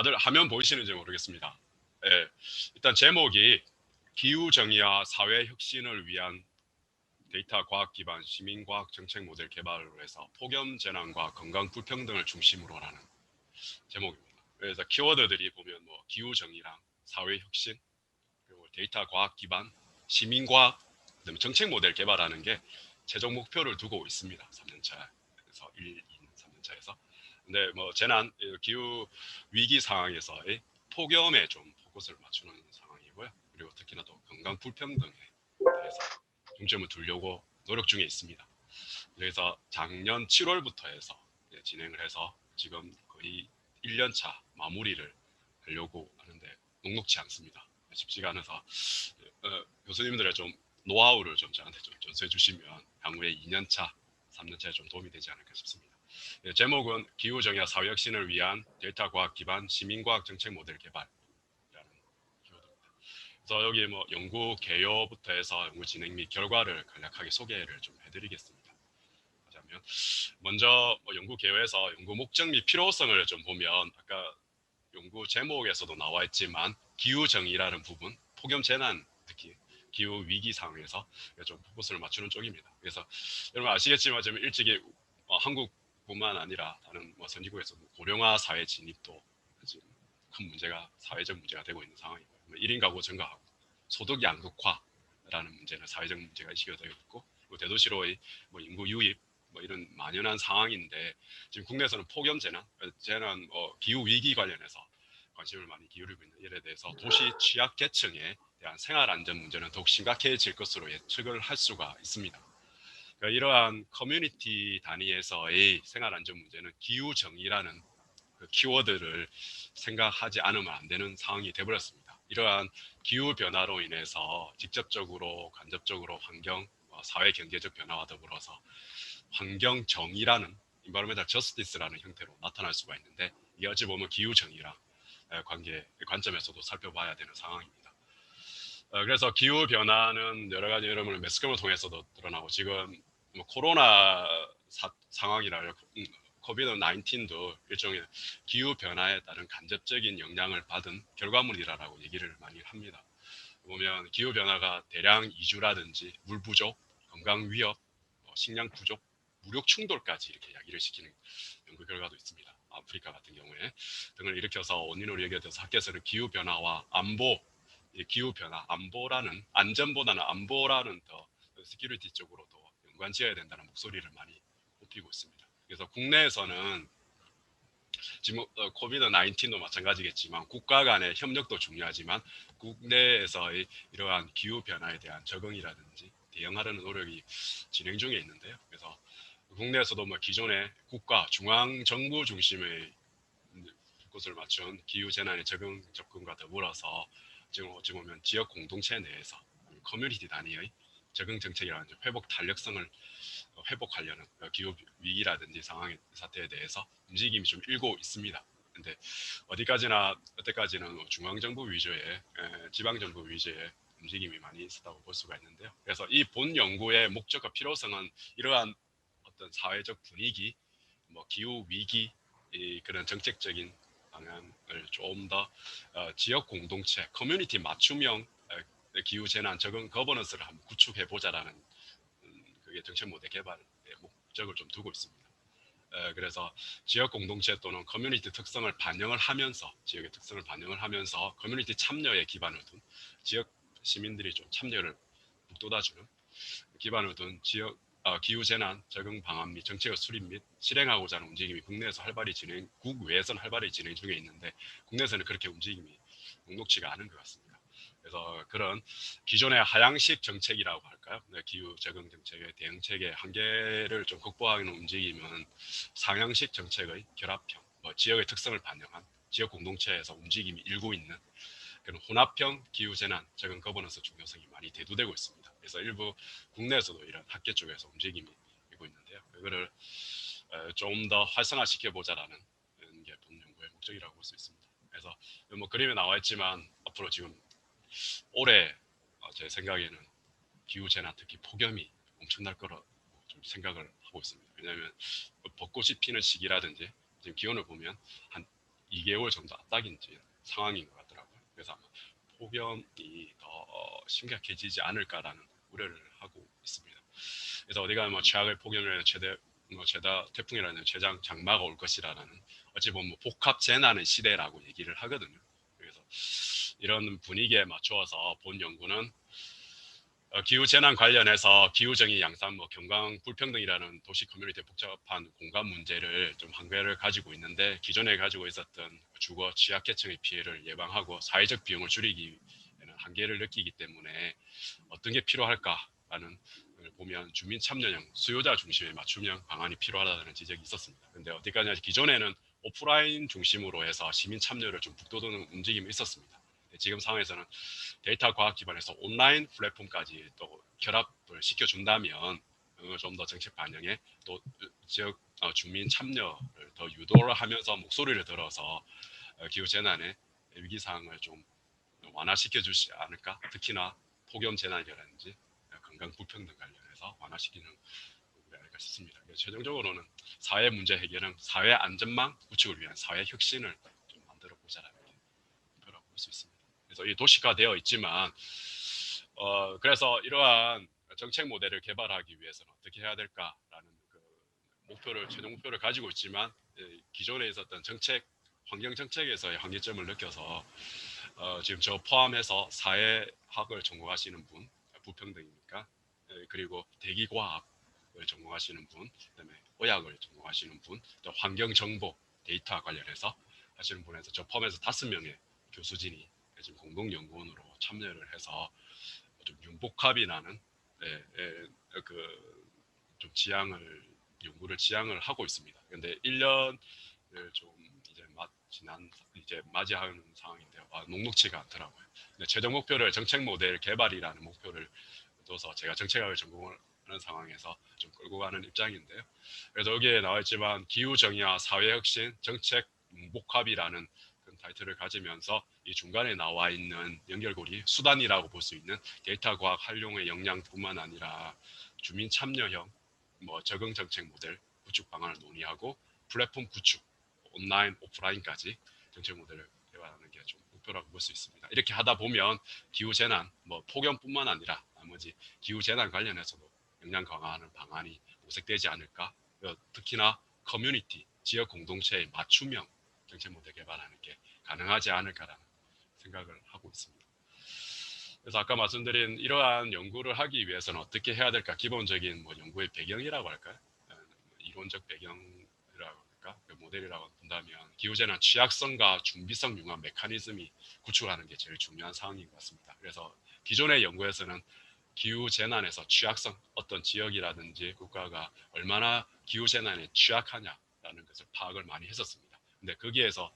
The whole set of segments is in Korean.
다들 화면 보이시는지 모르겠습니다. 예, 일단 제목이 기후정의와 사회혁신을 위한 데이터 과학 기반 시민과학 정책 모델 개발을 해서 폭염 재난과 건강 불평등을 중심으로라는 제목입니다. 그래서 키워드들이 보면 뭐 기후정의랑 사회혁신, 그리고 데이터 과학 기반 시민과학, 정책 모델 개발하는 게 최종 목표를 두고 있습니다. 3년차에서 3년차에서. 근데 뭐 재난, 기후 위기 상황에서의 폭염에 좀 포커스를 맞추는 상황이고요. 그리고 특히나 또 건강 불평등에 대해서 중점을 두려고 노력 중에 있습니다. 그래서 작년 7월부터 해서 진행을 해서 지금 거의 1년차 마무리를 하려고 하는데 녹록지 않습니다. 쉽지가 않아서 교수님들의 좀 노하우를 좀 저한테 좀 전수해 주시면 향후에 2년차, 3년차에 좀 도움이 되지 않을까 싶습니다. 제목은 기후정의와 사회혁신을 위한 데이터 과학 기반 시민과학 정책 모델 개발이라는 키워드입니다. 그래서 여기 뭐 연구 개요부터 해서 연구 진행 및 결과를 간략하게 소개를 좀 해드리겠습니다. 하자면 먼저 뭐 연구 개요에서 연구 목적 및 필요성을 좀 보면 아까 연구 제목에서도 나와 있지만 기후정의라는 부분, 폭염 재난 특히 기후 위기 상황에서 좀 포커스를 맞추는 쪽입니다. 그래서 여러분 아시겠지만 지금 일찍이 한국뿐만 아니라 다른 뭐 선진국에서 고령화 사회 진입도 지금 큰 문제가 사회적 문제가 되고 있는 상황이고요. 1인 가구 증가하고 소득 양극화라는 문제는 사회적 문제가 이슈가 되고 있고 대도시로의 뭐 인구 유입 뭐 이런 만연한 상황인데 지금 국내에서는 폭염 재난, 기후 위기 관련해서 관심을 많이 기울이고 있는 일에 대해서 도시 취약 계층에 대한 생활 안전 문제는 더욱 심각해질 것으로 예측을 할 수가 있습니다. 그러니까 이러한 커뮤니티 단위에서의 생활 안전 문제는 기후 정의라는 그 키워드를 생각하지 않으면 안 되는 상황이 되어버렸습니다. 이러한 기후 변화로 인해서 직접적으로 간접적으로 환경, 사회 경제적 변화와 더불어서 환경 정의라는 environmental justice라는 형태로 나타날 수가 있는데 이게 어찌 보면 기후 정의랑 관점에서도 살펴봐야 되는 상황입니다. 그래서 기후 변화는 여러 가지 여러분 매스컴을 통해서도 드러나고 지금 뭐 코로나 상황이라 코비드 19도 일종의 기후 변화에 따른 간접적인 영향을 받은 결과물이라고 얘기를 많이 합니다. 보면 기후 변화가 대량 이주라든지 물 부족, 건강 위협, 식량 부족, 무력 충돌까지 이렇게 이야기를 시키는 연구 결과도 있습니다. 아프리카 같은 경우에 등을 일으켜서 원인으로 여겨져서 학계에서는 기후 변화와 안보, 기후 변화 안보라는 안전보다는 안보라는 더 시큐리티 쪽으로 더 연관지어야 된다는 목소리를 많이 높이고 있습니다. 그래서 국내에서는 지금 코비드 19도 마찬가지겠지만 국가 간의 협력도 중요하지만 국내에서의 이러한 기후 변화에 대한 적응이라든지 대응하려는 노력이 진행 중에 있는데요. 그래서 국내에서도 뭐 기존의 국가 중앙 정부 중심의 곳을 맞춘 기후 재난의 접근과 더불어서 지금 어찌 보면 지역 공동체 내에서 커뮤니티 단위의 적응 정책이라는 회복 탄력성을 회복하려는 기후 위기라든지 상황의 사태에 대해서 움직임이 좀 일고 있습니다. 근데 어때까지는 중앙정부 위주의 지방정부 위주의 움직임이 많이 있었다고 볼 수가 있는데요. 그래서 이 본 연구의 목적과 필요성은 이러한 어떤 사회적 분위기, 뭐 기후 위기 그런 정책적인 방향을 좀 더 지역 공동체, 커뮤니티 맞춤형 기후 재난 적응 거버넌스를 한번 구축해 보자라는 그게 정책 모델 개발의 목적을 좀 두고 있습니다. 그래서 지역 공동체 또는 커뮤니티 특성을 반영을 하면서 지역의 특성을 반영을 하면서 커뮤니티 참여에 기반을 둔 지역 시민들이 좀 참여를 북돋아주는 기반을 둔 지역 기후 재난 적응 방안 및 정책의 수립 및 실행하고자 하는 움직임이 국내에서 국외에서는 활발히 진행 중에 있는데 국내에서는 그렇게 움직임이 녹록치가 않은 것 같습니다. 그래서 그런 기존의 하향식 정책이라고 할까요? 기후 적응 정책의 대응책의 한계를 좀 극복하는 움직임은 상향식 정책의 결합형, 지역의 특성을 반영한 지역 공동체에서 움직임이 일고 있는 그런 혼합형 기후 재난 적응 거버넌스 중요성이 많이 대두되고 있습니다. 그래서 일부 국내에서도 이런 학계 쪽에서 움직임이 있고 있는데요. 그거를 좀 더 활성화시켜 보자라는 게 본 연구의 목적이라고 볼 수 있습니다. 그래서 뭐 그림에 나와 있지만 앞으로 지금 올해 제 생각에는 기후 재난 특히 폭염이 엄청날 거라고 좀 생각을 하고 있습니다. 왜냐하면 벚꽃이 피는 시기라든지 지금 기온을 보면 한 2개월 정도 앞당긴 상황인 것 같더라고요. 그래서 아마 폭염이 더 심각해지지 않을까라는 우려를 하고 있습니다. 그래서 어디가 뭐 최악의 폭염이라는 최다 태풍이라는 최장 장마가 올 것이라는 어찌 보면 뭐 복합 재난의 시대라고 얘기를 하거든요. 그래서 이런 분위기에 맞추어서 본 연구는 기후 재난 관련해서 기후정의 양산, 뭐 경강 불평등이라는 도시 커뮤니티의 복잡한 공간 문제를 좀 한계를 가지고 있는데 기존에 가지고 있었던 주거 취약계층의 피해를 예방하고 사회적 비용을 줄이기 위해는 한계를 느끼기 때문에 어떤 게 필요할까라는 걸 보면 주민 참여형, 수요자 중심의 맞춤형 방안이 필요하다는 지적이 있었습니다. 근데 어디까지나 기존에는 오프라인 중심으로 해서 시민 참여를 좀 북돋우는 움직임이 있었습니다. 지금 상황에서는 데이터 과학 기반에서 온라인 플랫폼까지 또 결합을 시켜준다면 좀 더 정책 반영에 또 지역 주민 참여를 더 유도를 하면서 목소리를 들어서 기후 재난의 위기 상황을 좀 완화시켜 주지 않을까. 특히나 폭염 재난이라든지 건강 불평등 관련해서 완화시키는 부분이 아닐까 싶습니다. 최종적으로는 사회 문제 해결은 사회 안전망 구축을 위한 사회 혁신을 좀 만들어 보자라는 목표라고 볼 수 있습니다. 그래서 이 도시화되어 있지만 그래서 이러한 정책 모델을 개발하기 위해서는 어떻게 해야 될까라는 그 최종 목표를 가지고 있지만 기존에 있었던 정책 환경 정책에서의 한계점을 느껴서 지금 저 포함해서 사회학을 전공하시는 분, 부평등이니까 그리고 대기과학을 전공하시는 분, 그다음에 의학을 전공하시는 분, 또 환경정보 데이터 관련해서 하시는 분에서 저 포함해서 5명의 교수진이 지금 공동연구원으로 참여를 해서 좀 융복합이 나는 그좀 연구를 지향을 하고 있습니다. 근데 1년을 좀 이제 맞이하는 상황인데요. 녹록치가 않더라고요. 근데 최종 목표를 정책 모델 개발이라는 목표를 둬서 제가 정책학을 전공을 하는 상황에서 좀 끌고 가는 입장인데요. 그래서 여기에 나와 있지만 기후 정의와 사회 혁신 정책 복합이라는 그런 타이틀을 가지면서 이 중간에 나와 있는 연결고리 수단이라고 볼 수 있는 데이터 과학 활용의 역량뿐만 아니라 주민 참여형 적응 정책 모델 구축 방안을 논의하고 플랫폼 구축 온라인 오프라인까지 정책 모델을 개발하는 게 좀 목표라고 볼 수 있습니다. 이렇게 하다 보면 기후 재난 폭염뿐만 아니라 나머지 기후 재난 관련해서도 역량 강화하는 방안이 모색되지 않을까. 특히나 커뮤니티 지역 공동체의 맞춤형 정책 모델 개발하는 게 가능하지 않을까라는 생각을 하고 있습니다. 그래서 아까 말씀드린 이러한 연구를 하기 위해서는 어떻게 해야 될까? 기본적인 연구의 배경이라고 할까요? 이론적 배경이라고 할까? 모델이라고 본다면 기후재난 취약성과 준비성 융합 메커니즘이 구축하는 게 제일 중요한 사항인 것 같습니다. 그래서 기존의 연구에서는 기후재난에서 취약성, 어떤 지역이라든지 국가가 얼마나 기후재난에 취약하냐라는 것을 파악을 많이 했었습니다. 근데 거기에서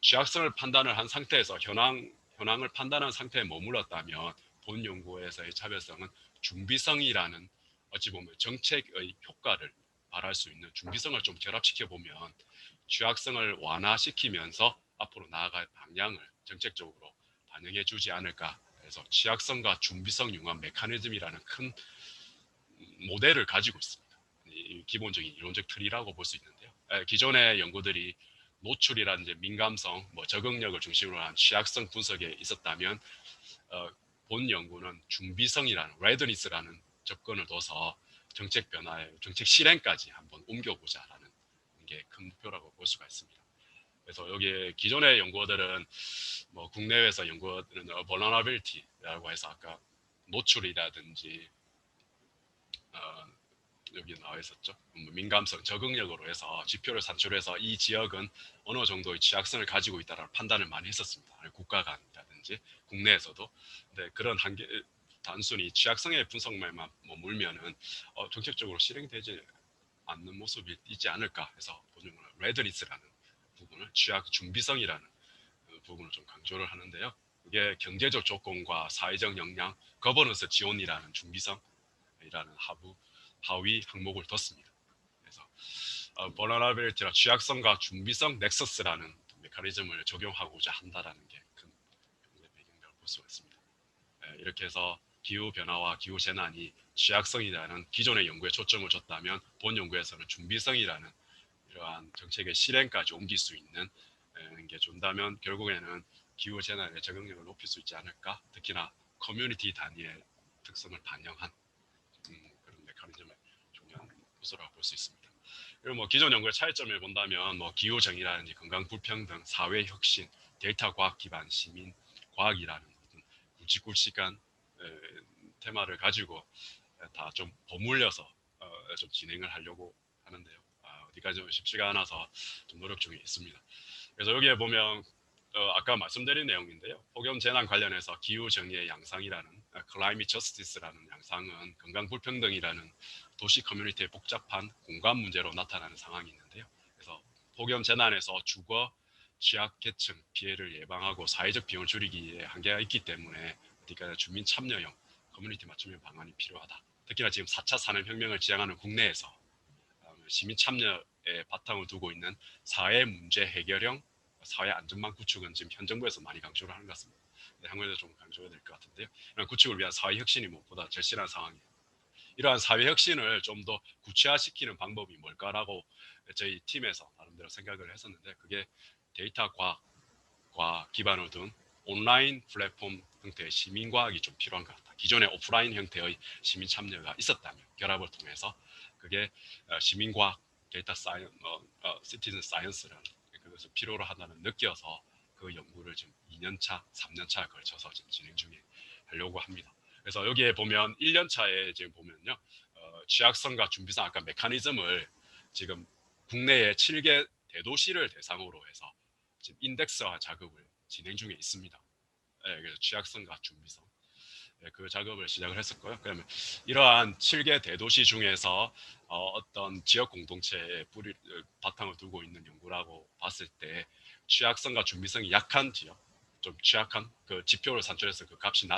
취약성을 판단을 한 상태에서 현황을 판단한 상태에 머물렀다면 본 연구에서의 차별성은 준비성이라는 어찌 보면 정책의 효과를 말할 수 있는 준비성을 좀 결합시켜 보면 취약성을 완화시키면서 앞으로 나아갈 방향을 정책적으로 반영해 주지 않을까. 그래서 취약성과 준비성 융합 메커니즘이라는 큰 모델을 가지고 있습니다. 기본적인 이론적 틀이라고 볼 수 있는데요. 기존의 연구들이 노출이라든지 민감성, 적응력을 중심으로 한 취약성 분석에 있었다면 본 연구는 준비성이라는 레드니스라는 접근을 둬서 정책 변화에 정책 실행까지 한번 옮겨보자라는 게 큰 목표라고 볼 수가 있습니다. 그래서 여기에 기존의 연구들은 국내외에서 연구하는 vulnerability라고 해서 아까 노출이라든지 여기 나와 있었죠. 민감성, 적응력으로 해서 지표를 산출해서 이 지역은 어느 정도의 취약성을 가지고 있다라는 판단을 많이 했었습니다. 국가 간이라든지 국내에서도. 근데 그런 단순히 취약성의 분석만 머물면은 정책적으로 실행되지 않는 모습이 있지 않을까 해서 보는 레드리스라는 부분을 취약 준비성이라는 부분을 좀 강조를 하는데요. 이게 경제적 조건과 사회적 역량, 거버넌스 지원이라는 준비성이라는 하위 항목을 뒀습니다. 그래서 vulnerability라 취약성과 준비성 넥서스라는 메커니즘을 적용하고자 한다라는 게 큰 배경이라고 볼 수가 있습니다. 이렇게 해서 기후 변화와 기후 재난이 취약성이라는 기존의 연구에 초점을 줬다면 본 연구에서는 준비성이라는 이러한 정책의 실행까지 옮길 수 있는 게 준다면 결국에는 기후 재난의 적응력을 높일 수 있지 않을까. 특히나 커뮤니티 단위의 특성을 반영한 그런 메커니즘을 중요한 요소라고 볼 수 있습니다. 그리고 뭐 기존 연구의 차이점을 본다면 뭐 기후 정의라든지 건강 불평등, 사회 혁신, 데이터 과학 기반 시민 과학이라는 굵직굵직한 테마를 가지고 다 좀 버물려서 좀 진행을 하려고 하는데요. 어디까지 쉽지가 않아서 좀 노력 중에 있습니다. 그래서 여기에 보면 아까 말씀드린 내용인데요. 폭염 재난 관련해서 기후 정의의 양상이라는 Climate Justice라는 양상은 건강 불평등이라는 도시 커뮤니티의 복잡한 공간 문제로 나타나는 상황이 있는데요. 그래서 폭염 재난에서 주거, 취약 계층 피해를 예방하고 사회적 비용을 줄이기에 한계가 있기 때문에 어디까지 주민 참여형 커뮤니티 맞춤형 방안이 필요하다. 특히나 지금 4차 산업혁명을 지향하는 국내에서 시민 참여에 바탕을 두고 있는 사회 문제 해결형 사회 안전망 구축은 지금 현 정부에서 많이 강조를 하는 것 같습니다. 한국에도 좀 강조해야 될 것 같은데요. 이런 구축을 위한 사회 혁신이 무엇보다 절실한 상황이에요. 이러한 사회 혁신을 좀 더 구체화시키는 방법이 뭘까라고 저희 팀에서 나름대로 생각을 했었는데 그게 데이터 과학과 기반을 둔 온라인 플랫폼 형태의 시민과학이 좀 필요한 것 같다. 기존의 오프라인 형태의 시민 참여가 있었다면 결합을 통해서 그게 시민과학, 데이터 사이언, 시티즌 사이언스라는 그것을 필요로 한다는 느껴서 그 연구를 지금 2년차, 3년차에 걸쳐서 지금 진행 중에 하려고 합니다. 그래서 여기에 보면 1년차에 지금 보면요, 취약성과 준비성 아까 메커니즘을 지금 국내의 7개 대도시를 대상으로 해서 지금 인덱스화 작업을 진행 중에 있습니다. 네, 그래서 취약성과 준비성 그 작업을 시작을 했었고요. 그러면 이러한 7개 대도시 중에서 어떤 지역 공동체의 뿌리 바탕을 두고 있는 연구라고 봤을 때 취약성과 준비성이 약한 지역, 좀 취약한 그 지표를 산출해서 그 값이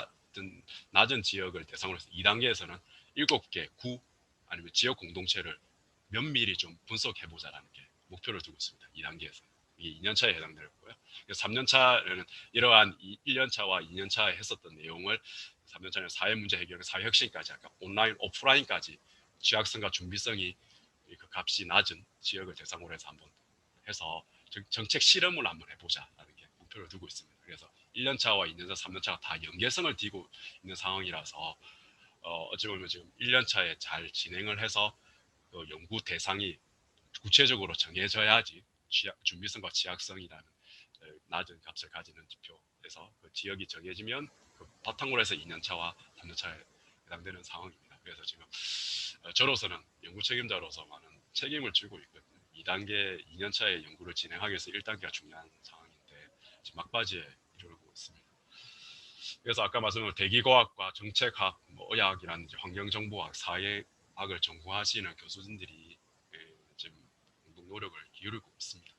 낮은 지역을 대상으로 해서 2단계에서는 7개 구 아니면 지역 공동체를 면밀히 좀 분석해보자라는 게 목표를 두고 있습니다. 2단계에서. 이게 2년차에 해당되고요. 3년차는 이러한 1년차와 2년차에 했었던 내용을 3년차는 사회 문제 해결, 사회 혁신까지 아까 온라인, 오프라인까지 취약성과 준비성이 그 값이 낮은 지역을 대상으로 해서 한번 해서 정책 실험을 한번 해보자라는 게 목표를 두고 있습니다. 그래서 1년차와 2년차, 3년차가 다 연계성을 띠고 있는 상황이라서 어찌 보면 지금 1년차에 잘 진행을 해서 그 연구 대상이 구체적으로 정해져야지 준비성과 취약성이라는 낮은 값을 가지는 지표에서 그 지역이 정해지면 그 바탕으로 해서 2년차와 3년차에 해당되는 상황입니다. 그래서 지금 저로서는 연구 책임자로서 많은 책임을 지고 있거든요. 2단계, 2년차의 연구를 진행하기 위해서 1단계가 중요한 상황인데 지금 막바지에 이르고 있습니다. 그래서 아까 말씀드린 대기과학과 정책학, 뭐 의학이라든지 환경정보학, 사회학을 전공하시는 교수진들이 지금 노력을 기울이고 있습니다.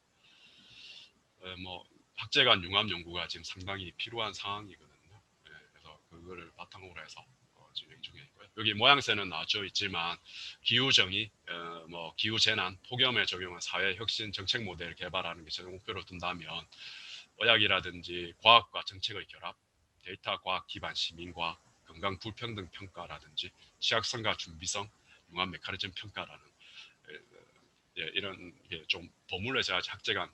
뭐 학제간 융합 연구가 지금 상당히 필요한 상황이거든요. 그래서 그거를 바탕으로 해서 진행 중에 있고요. 여기 모양새는 나와져 있지만 기후 정의, 뭐 기후 재난, 폭염에 적용한 사회 혁신 정책 모델 개발하는 게 최종 목표로 둔다면 의학이라든지 과학과 정책의 결합, 데이터 과학 기반 시민과학, 건강 불평등 평가라든지 취약성과 준비성, 융합 메커니즘 평가라는 이런 게 좀 버무려져 학제간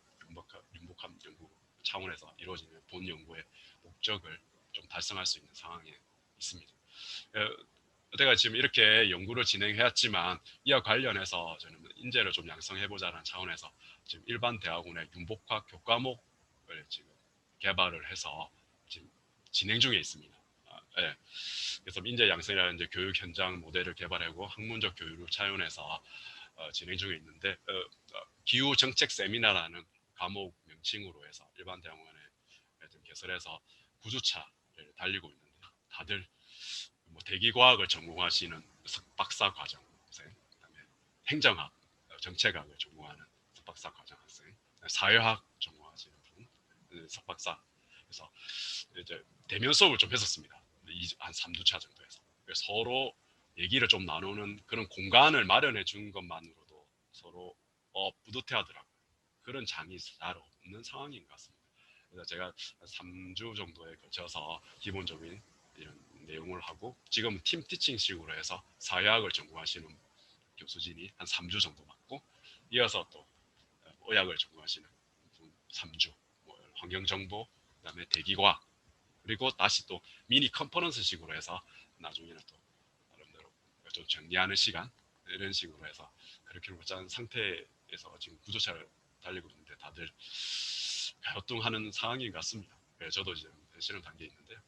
윤복한 연구 차원에서 이루어지는 본 연구의 목적을 좀 달성할 수 있는 상황에 있습니다. 제가 지금 이렇게 연구를 진행해왔지만 이와 관련해서 저는 인재를 좀 양성해보자는 차원에서 지금 일반 대학원의 윤복학 교과목을 지금 개발을 해서 지금 진행 중에 있습니다. 네. 그래서 인재 양성이라는 교육 현장 모델을 개발하고 학문적 교육을 차원해서 진행 중에 있는데 기후 정책 세미나라는 과목 명칭으로 해서 일반 대학원에 개설해서 9주차를 달리고 있는데 다들 뭐 대기과학을 전공하시는 석박사 과정생, 그다음에 행정학, 정책학을 전공하는 석박사 과정학생, 사회학 전공하시는 분, 석박사. 그래서 이제 대면 수업을 좀 했었습니다. 한 3주차 정도에서 서로 얘기를 좀 나누는 그런 공간을 마련해 준 것만으로도 서로 뿌듯해하더라고요. 그런 장이 잘 없는 상황인 것 같습니다. 그래서 제가 3주 정도에 걸쳐서 기본적인 이런 내용을 하고 지금 팀 티칭식으로 해서 사회학을 전공하시는 교수진이 한 3주 정도 맡고 이어서 또 의학을 전공하시는 3주, 뭐 환경정보, 그다음에 대기과학, 그리고 다시 또 미니 컨퍼런스식으로 해서 나중에는 또 나름대로 좀 정리하는 시간, 이런 식으로 해서 그렇게 짠 상태에서 지금 구조차를 달리고 있는데 다들 갸우뚱하는 상황인 것 같습니다. 저도 이제 실현 단계에 있는데요.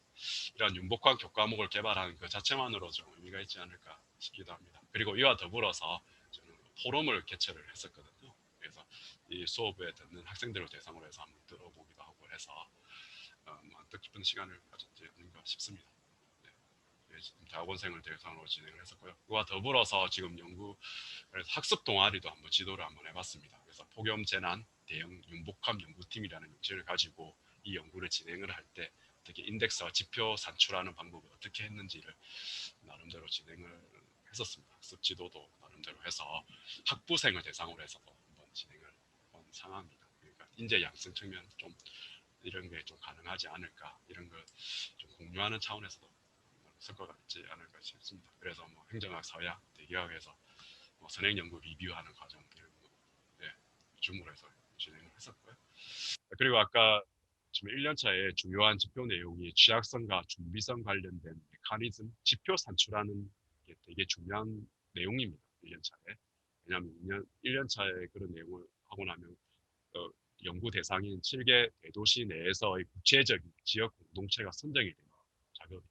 이러한 융복합 교과목을 개발하는 그 자체만으로 좀 의미가 있지 않을까 싶기도 합니다. 그리고 이와 더불어서 저는 포럼을 개최를 했었거든요. 그래서 이 수업에 듣는 학생들을 대상으로 해서 한번 들어보기도 하고 해서 뜻깊은 시간을 가졌지 않는가 싶습니다. 네. 대학원생을 대상으로 진행을 했었고요. 그와 더불어서 지금 연구, 그래서 학습 동아리도 한번 지도를 한번 해봤습니다. 그래서 폭염 재난 대응 융복합 연구팀이라는 명칭을 가지고 이 연구를 진행을 할 때 어떻게 인덱스와 지표 산출하는 방법을 어떻게 했는지를 나름대로 진행을 했었습니다. 학습 지도도 나름대로 해서 학부생을 대상으로 해서 한번 진행을 한 상황입니다. 그러니까 인재 양성 측면 좀 이런 게 좀 가능하지 않을까, 이런 걸 좀 공유하는 차원에서도 성과가 있지 않을까 싶습니다. 그래서 뭐 행정학, 사회학, 대기학에서 뭐 선행 연구 리뷰하는 과정 이런 거 줌으로 해서 진행을 했었고요. 그리고 아까 지금 1년차에 중요한 지표 내용이 취약성과 준비성 관련된 메커니즘, 지표 산출하는 게 되게 중요한 내용입니다. 1년차에. 왜냐하면 1년차에 그런 내용을 하고 나면 연구 대상인 7개 대도시 내에서의 구체적인 지역 공동체가 선정이 되는 작업입니다.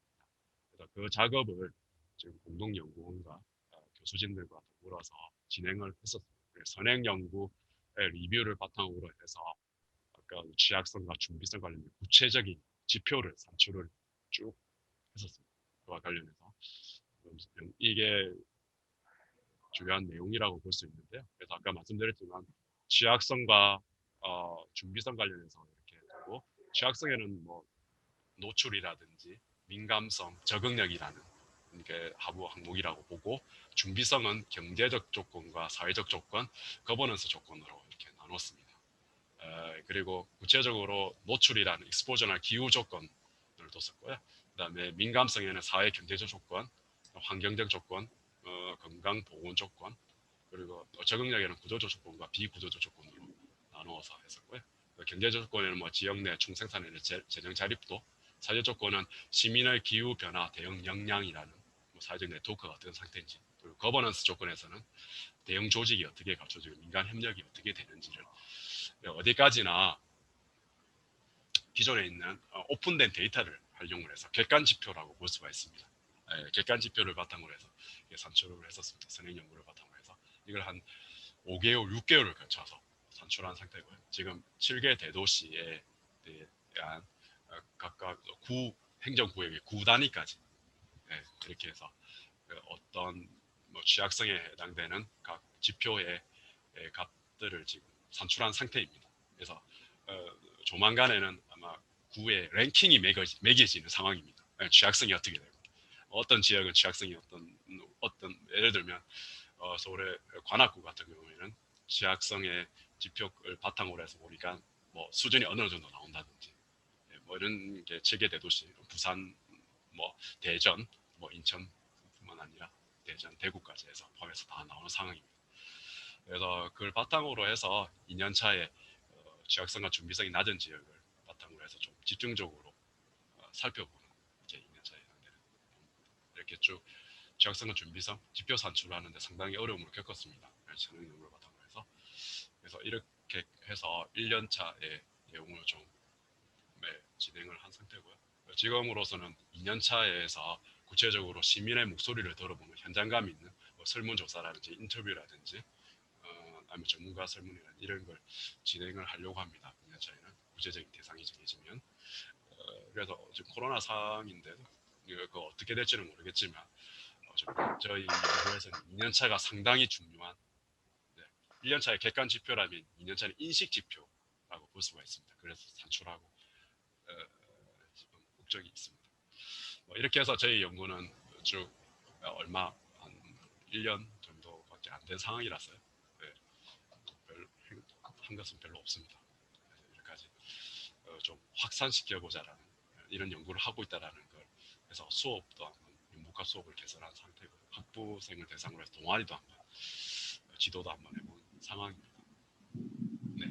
그래서 그 작업을 지금 공동연구원과 교수진들과 더불어서 진행을 했었습니다. 선행 연구의 리뷰를 바탕으로 해서 아까 취약성과 준비성 관련된 구체적인 지표를 산출을 쭉 했었습니다. 그와 관련해서 이게 중요한 내용이라고 볼 수 있는데요. 그래서 아까 말씀드렸지만 취약성과 준비성 관련해서 이렇게 되고, 취약성에는 뭐 노출이라든지 민감성, 적응력이라는 게 하부 항목이라고 보고, 준비성은 경제적 조건과 사회적 조건, 거버넌스 조건으로 이렇게 나눴습니다. 그리고 구체적으로 노출이라는 익스포저나 기후 조건을 뒀었고요. 그다음에 민감성에는 사회 경제적 조건, 환경적 조건, 건강 보건 조건, 그리고 적응력에는 구조적 조건과 비구조적 조건으로 나누어서 했었고요. 경제적 조건에는 뭐 지역 내 총생산에는 재정 자립도, 사회적 조건은 시민의 기후 변화 대응 역량이라는 뭐 사회적 네트워크가 어떤 상태인지, 그리고 거버넌스 조건에서는 대응 조직이 어떻게 갖춰지고 민간 협력이 어떻게 되는지를 어디까지나 기존에 있는 오픈된 데이터를 활용을 해서 객관 지표라고 볼 수가 있습니다. 객관 지표를 바탕으로 해서 산출을 했었습니다. 선행 연구를 바탕으로 해서 이걸 한 5개월, 6개월을 거쳐서 산출한 상태고요. 지금 7개 대도시에 대한 각각 구 행정구역의 구 단위까지 그렇게 해서 어떤 뭐 취약성에 해당되는 각 지표의 값들을 지금 산출한 상태입니다. 그래서 조만간에는 아마 구의 랭킹이 매겨지는 상황입니다. 취약성이 어떻게 되고, 어떤 지역은 취약성이 어떤 예를 들면 서울의 관악구 같은 경우에는 취약성의 지표를 바탕으로 해서 우리가 뭐 수준이 어느 정도 나온다든지, 뭐 이런 게 7개 대도시, 부산, 뭐 대전, 뭐 인천뿐만 아니라 대전, 대구까지 해서 포함해서 다 나오는 상황입니다. 그래서 그걸 바탕으로 해서 2년 차에 취약성과 준비성이 낮은 지역을 바탕으로 해서 좀 집중적으로 살펴보는 게 2년 차에 해당되는, 이렇게 쭉 취약성과 준비성 지표 산출하는데 상당히 어려움을 겪었습니다. 저는 연구를 바탕으로 해서. 그래서 이렇게 해서 1년 차의 내용을 좀 진행을 한 상태고요. 지금으로서는 2년 차에서 구체적으로 시민의 목소리를 들어보는 현장감 있는 뭐 설문조사라든지 인터뷰라든지 아니면 전문가 설문이라든지 이런 걸 진행을 하려고 합니다. 2년 차에는 구체적인 대상이 정해지면. 그래서 지금 코로나 상황인데도 그 어떻게 될지는 모르겠지만 저희 연구에서는 2년 차가 상당히 중요한, 1년 차의 객관 지표라면 2년 차는 인식 지표라고 볼 수가 있습니다. 그래서 산출하고 지금 목적이 있습니다. 이렇게 해서 저희 연구는 쭉 얼마 한 1년 정도밖에 안 된 상황이라서요. 한 것은 별로 없습니다. 여기까지 좀 확산시켜보자라는 이런 연구를 하고 있다라는 걸 해서 수업도 한번 융복합 수업을 개설한 상태고, 학부생을 대상으로 해서 동아리도 한번 지도도 한번 해본 상황입니다. 네.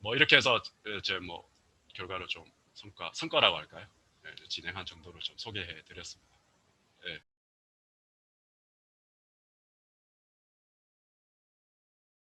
뭐 이렇게 해서 이제 뭐 결과를 좀 성과라고 할까요? 예, 진행한 정도로 좀 소개해 드렸습니다. 예.